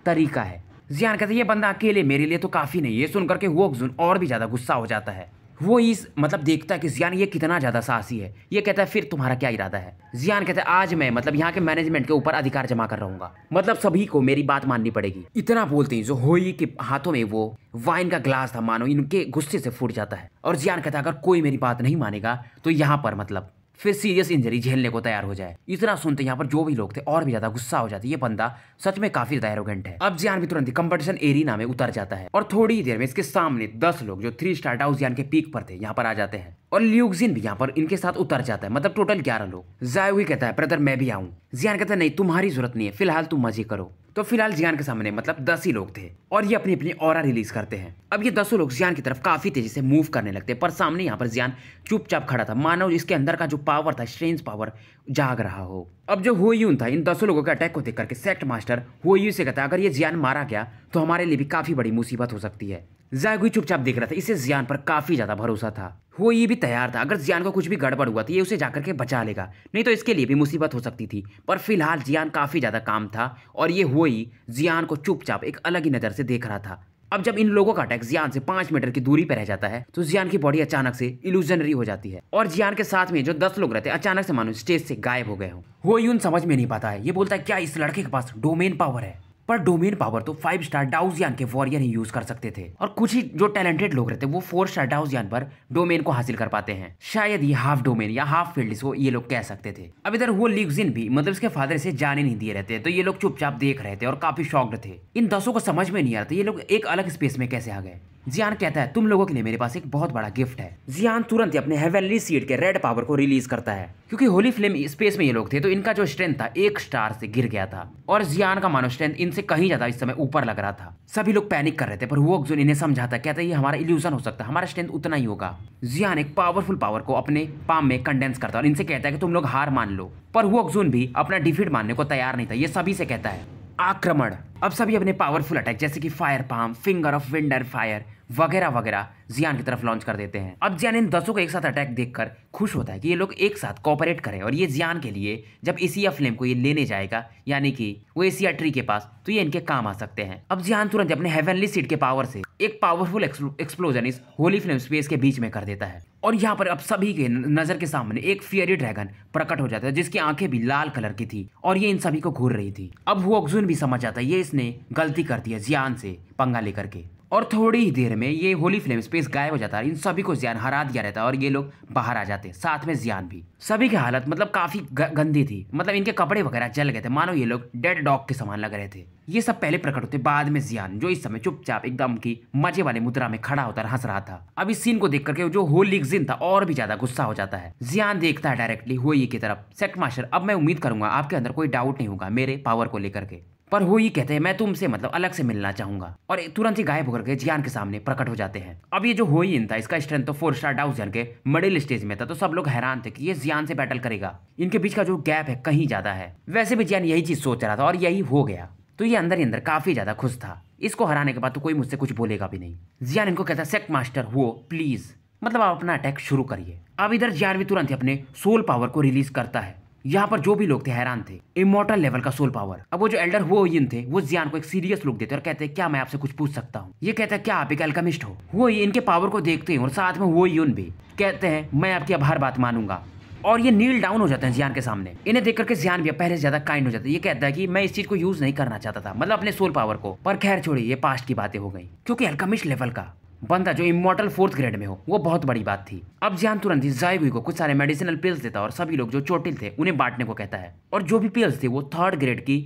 तरीका है। जियान कहते हैं ये बंदा अकेले मेरे लिए तो काफी नहीं। ये सुनकर के वोकजुन और भी ज्यादा गुस्सा हो जाता है। वो इस मतलब देखता है कि जियान ये कितना ज्यादा साहसी है। ये कहता है फिर तुम्हारा क्या इरादा है। जियान कहता है आज मैं मतलब यहाँ के मैनेजमेंट के ऊपर अधिकार जमा कर रहूंगा, मतलब सभी को मेरी बात माननी पड़ेगी। इतना बोलते ही जो होई के हाथों में वो वाइन का ग्लास था मानो इनके गुस्से से फूट जाता है और जियान कहता है अगर कोई मेरी बात नहीं मानेगा तो यहाँ पर मतलब फिर सीरियस इंजरी झेलने को तैयार हो जाए। इतना सुनते यहाँ पर जो भी लोग थे और भी ज्यादा गुस्सा हो जाते, ये बंदा सच में काफी ज्यादा एरोगेंट है। अब जियान भी तुरंत कंपटीशन एरिना में उतर जाता है और थोड़ी देर में इसके सामने 10 लोग जो 3 स्टार डाउ जियान के पीक पर थे यहाँ पर आ जाते हैं और ल्यूक्सिन भी यहाँ पर इनके साथ उतर जाता है, मतलब टोटल 11 लोग। जायुई कहता है ब्रदर मैं भी आऊं। जियान कहता है नहीं तुम्हारी जरूरत नहीं है, फिलहाल तुम मजे करो। तो फिलहाल जियान के सामने मतलब 10 ही लोग थे और ये अपनी अपनी ऑरा रिलीज करते हैं। अब ये 10 लोग जियान की तरफ काफी तेजी से मूव करने लगते हैं, पर सामने यहाँ पर जियान चुपचाप खड़ा था, मानो इसके अंदर का जो पावर था, स्ट्रेंज पावर जाग रहा हो। अब जो होयून था इन 10 लोगों के अटैक को देख करके सेक्ट मास्टर होयू से कहता है अगर ये जियान मारा गया तो हमारे लिए भी काफी बड़ी मुसीबत हो सकती है। जायुई चुपचाप देख रहा था, इसे जियान पर काफी ज्यादा भरोसा था। वो ये भी तैयार था, अगर जियान को कुछ भी गड़बड़ हुआ तो ये उसे जाकर के बचा लेगा, नहीं तो इसके लिए भी मुसीबत हो सकती थी। पर फिलहाल जियान काफी ज्यादा काम था और ये होई जियान को चुपचाप एक अलग ही नजर से देख रहा था। अब जब इन लोगों का अटैक जियान से 5 मीटर की दूरी पर रह जाता है तो जियान की बॉडी अचानक से इल्यूजनरी हो जाती है और जियान के साथ में जो 10 लोग रहते हैं अचानक से मानो स्टेज से गायब हो गए हो। वो यून समझ में नहीं पाता है, ये बोलता है क्या इस लड़के के पास डोमेन पावर है, पर डोमेन पावर तो 5 स्टार डाउ जियान के वॉरियर ही यूज कर सकते थे और कुछ ही जो टैलेंटेड लोग रहते हैं वो 4 स्टार डाउ जियान पर डोमेन को हासिल कर पाते हैं। शायद ये हाफ डोमेन या हाफ फील्ड इसको ये लोग कह सकते थे। अब इधर वो ल्यूक्सिन भी मतलब इसके फादर इसे जाने नहीं दिए रहते, तो ये लोग चुपचाप देख रहे थे और काफी शॉक्ड थे। इन 10 को समझ में नहीं आ रहा था ये लोग एक अलग स्पेस में कैसे आ गए। जियान कहता है तुम लोगों के लिए मेरे पास एक बहुत बड़ा गिफ्ट है। जियान तुरंत ही अपने हेवनली सीड के रेड पावर को रिलीज करता है क्योंकि होली फ्लेम स्पेस में ये लोग थे तो इनका जो स्ट्रेंथ था 1 स्टार से गिर गया था और जियान का मानो स्ट्रेंथ इनसे कहीं ज्यादा इस समय ऊपर लग रहा था। सभी लोग पैनिक कर रहे थे पर वोकजुन इन्हें समझाता, कहता है ये हमारा इल्यूजन हो सकता है, हमारा स्ट्रेंथ उतना ही होगा। जियान एक पावरफुल पावर को अपने पाम में कंडेंस करता है और इनसे कहता है कि तुम लोग हार मान लो, पर वोकजुन भी अपना डिफीट मानने को तैयार नहीं था। ये सभी से कहता है आक्रमण। अब सभी अपने पावरफुल अटैक जैसे कि fire palm, finger of wind and fire वगैरह वगैरह जियान की तरफ लॉन्च कर देते हैं। अब जियान इन 10 को एक साथ अटैक देखकर खुश होता है कि ये लोग एक साथ कोऑपरेट करें और ये जियान के लिए जब एशिया फ्लेम को ये लेने जाएगा यानी कि वो एशिया ट्री के पास तो ये इनके काम आ सकते हैं। अब जियान तुरंत अपने हेवनली सीड के पावर से एक पावरफुल एक्सप्लोजन इस होली फ्लेम स्पेस के बीच में कर देता है और यहाँ पर अब सभी के नजर के सामने एक फियरी ड्रैगन प्रकट हो जाता है जिसकी आंखें भी लाल कलर की थी और ये इन सभी को घूर रही थी। अब वोकजुन भी समझ आता है ये इसने गलती कर दी है जियान से पंगा लेकर के और थोड़ी ही देर में ये होली फ्लेम स्पेस गायब हो जाता है। इन सभी को जियान हरा दिया रहता है और ये लोग बाहर आ जाते हैं, साथ में जियान भी। सभी की हालत मतलब काफी गंदी थी, मतलब इनके कपड़े वगैरह जल गए थे, मानो ये लोग डेड डॉग के समान लग रहे थे। ये सब पहले प्रकट होते बाद में जियान जो इस समय चुपचाप एकदम की मजे वाले मुद्रा में खड़ा होकर हंस रहा था। अब इस सीन को देख करके जो होलीक्सिन था और भी ज्यादा गुस्सा हो जाता है। जियान देखता है डायरेक्टली होई की तरफ, सेक्ट मास्टर अब मैं उम्मीद करूंगा आपके अंदर कोई डाउट नहीं होगा मेरे पावर को लेकर के। पर वो ये कहते हैं मैं तुमसे मतलब अलग से मिलना चाहूंगा और तुरंत ही गायब होकर के जियान के सामने प्रकट हो जाते हैं। अब ये जो होइन था इसका स्ट्रेंथ तो 4 स्टार डाउ जियान के मिडिल स्टेज में था, तो सब लोग हैरान थे कि ये जियान से बैटल करेगा। इनके बीच का जो गैप है कहीं ज्यादा है। वैसे भी जियान यही चीज सोच रहा था और यही हो गया। तो ये अंदर ही अंदर काफी ज्यादा खुश था। इसको हराने के बाद तो कोई मुझसे कुछ बोलेगा भी नहीं। जियान इनको कहता है सेक मास्टर वो प्लीज, मतलब आप अपना अटैक शुरू करिए। अब इधर जियान भी तुरंत ही अपने सोल पावर को रिलीज करता है। यहाँ पर जो भी लोग थे हैरान थे, इमोर्टल लेवल का सोल पावर। अब वो जो एल्डर हुओयिन थे वो जियान को एक सीरियस लुक देते और कहते हैं क्या मैं आपसे कुछ पूछ सकता हूँ। ये कहता है क्या आप एक अल्केमिस्ट हो। वो इनके पावर को देखते हैं और साथ में हुओयिन भी कहते हैं मैं आपकी अब हर बात मानूंगा। और ये नील डाउन हो जाते हैं जियान के सामने। इन्हें देख करके जियान भी पहले से ज्यादा काइंड हो जाता है। ये कहता है कि मैं इस चीज को यूज नहीं करना चाहता था, मतलब अपने सोल पावर को, पर खैर छोड़िए ये पास्ट की बातें हो गई। क्योंकि अल्केमिस्ट लेवल का बंदा जो इमॉर्टल 4th ग्रेड में हो वो बहुत बड़ी बात थी। अब जियान तुरंत ही जायगुई को कुछ सारे मेडिसिनल पिल्स देता और सभी लोग जो चोटिल थे उन्हें बांटने को कहता है। और जो भी पिल्स थी वो 3rd ग्रेड की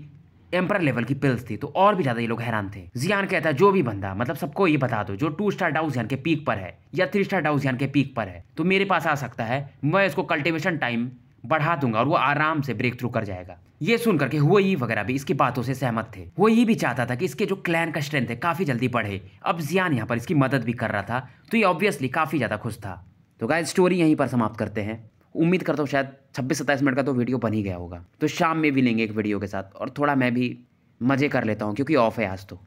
एम्पर लेवल की पिल्स थी, तो और भी ज्यादा ये लोग हैरान थे। जियान कहता है जो भी बंदा, मतलब सबको ये बता दो, जो 2 स्टार डाउजियन के पीक पर है या 3 स्टार डाउजियन के पीक पर है तो मेरे पास आ सकता है, मैं इसको कल्टिवेशन टाइम बढ़ा दूंगा और वो आराम से ब्रेक थ्रू कर जाएगा। ये सुन करके हुई वगैरह भी इसकी बातों से सहमत थे। वो ये भी चाहता था कि इसके जो क्लैन का स्ट्रेंथ है काफी जल्दी बढ़े। अब जियान यहाँ पर इसकी मदद भी कर रहा था, तो ये ऑब्वियसली काफी ज्यादा खुश था। तो गाइस स्टोरी यहीं पर समाप्त करते हैं। उम्मीद करता हूँ शायद 26-27 मिनट का तो वीडियो बन ही गया होगा। तो शाम में भी लेंगे एक वीडियो के साथ, और थोड़ा मैं भी मजे कर लेता हूँ क्योंकि ऑफ है आज तो।